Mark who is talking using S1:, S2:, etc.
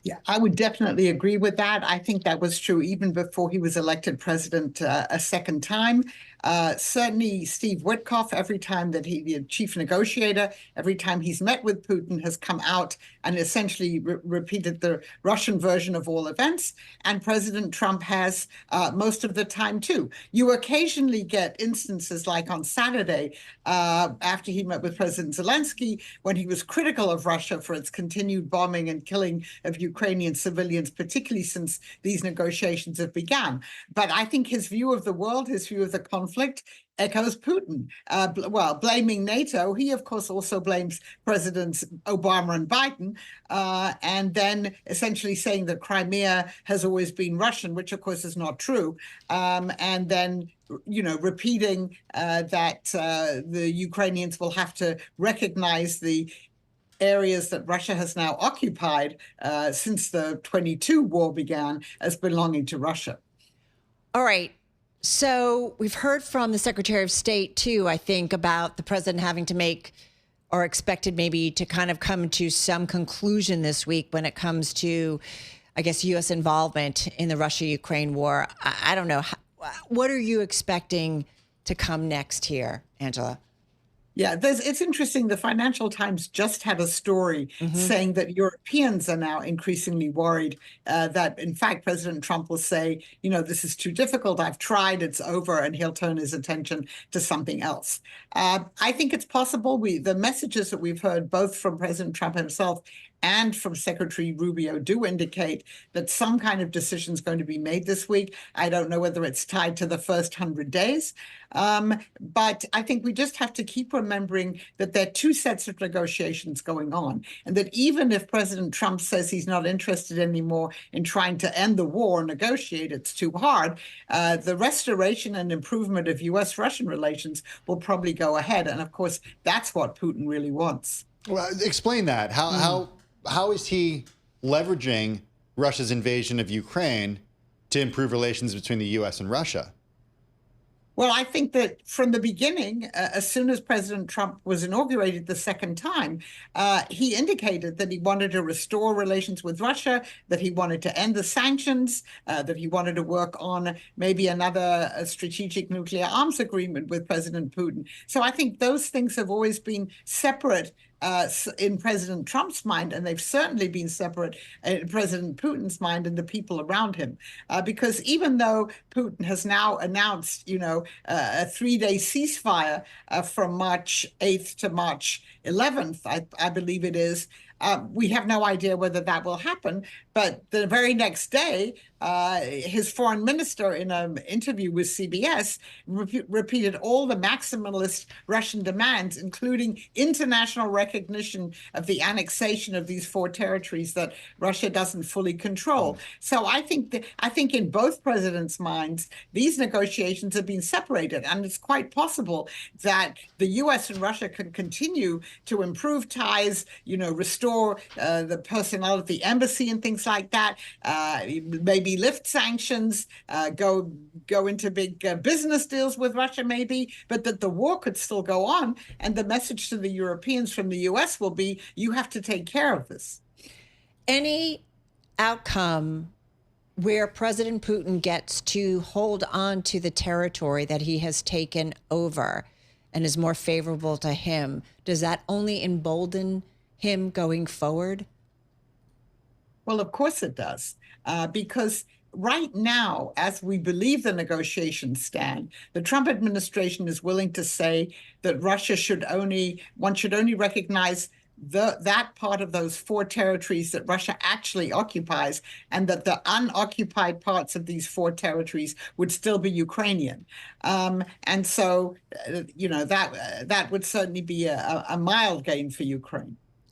S1: Yeah, I would definitely agree with that. I think that was true even before he was elected president a second time. Certainly, Steve Witkoff, every time that the chief negotiator, every time he's met with Putin, has come out and essentially repeated the Russian version of all events. And President Trump has most of the time, too. You occasionally get instances like on Saturday, after he met with President Zelensky, when he was critical of Russia for its continued bombing and killing of Ukrainian civilians, particularly since these negotiations have begun. But I think his view of the world, his view of the conflict, echoes Putin. Well, blaming NATO, he of course also blames Presidents Obama and Biden, and then essentially saying that Crimea has always been Russian, which of course is not true, and then repeating that the Ukrainians will have to recognize the areas that Russia has now occupied since the 22 war began as belonging to Russia.
S2: All right. So we've heard from the Secretary of State, too, I think, about the president having to make or expected maybe to kind of come to some conclusion this week when it comes to, I guess, U.S. involvement in the Russia-Ukraine war. I don't know. What are you expecting to come next here, Angela?
S1: Yeah, it's interesting. The Financial Times just had a story saying that Europeans are now increasingly worried that, in fact, President Trump will say, this is too difficult. I've tried. It's over. And he'll turn his attention to something else. I think it's possible. The messages that we've heard both from President Trump himself and from Secretary Rubio do indicate that some kind of decision is going to be made this week. I don't know whether it's tied to the first 100 days. But I think we just have to keep remembering that there are two sets of negotiations going on, and that even if President Trump says he's not interested anymore in trying to end the war or negotiate, it's too hard, the restoration and improvement of U.S.-Russian relations will probably go ahead. And of course, that's what Putin really wants.
S3: Well, explain that. How is he leveraging Russia's invasion of Ukraine to improve relations between the U.S. and Russia?
S1: Well, I think that from the beginning, as soon as President Trump was inaugurated the second time, he indicated that he wanted to restore relations with Russia, that he wanted to end the sanctions, that he wanted to work on maybe another strategic nuclear arms agreement with President Putin. So I think those things have always been separate in President Trump's mind, and they've certainly been separate in President Putin's mind and the people around him. Because even though Putin has now announced, a 3-day ceasefire from March 8th to March 11th, I believe it is, we have no idea whether that will happen. But the very next day, his foreign minister, in an interview with CBS, repeated all the maximalist Russian demands, including international recognition of the annexation of these 4 territories that Russia doesn't fully control. So I think in both presidents' minds, these negotiations have been separated, and it's quite possible that the U.S. and Russia can continue to improve ties, restore the personnel at the embassy and things like that, maybe lift sanctions, go into big business deals with Russia maybe, but that the war could still go on. And the message to the Europeans from the U.S. will be, you have to take care of this.
S2: Any outcome where President Putin gets to hold on to the territory that he has taken over and is more favorable to him, does that only embolden him going forward?
S1: Well, of course it does, because right now, as we believe the negotiations stand, the Trump administration is willing to say that one should only recognize that part of those 4 territories that Russia actually occupies, and that the unoccupied parts of these 4 territories would still be Ukrainian. And so, that would certainly be a mild gain for Ukraine.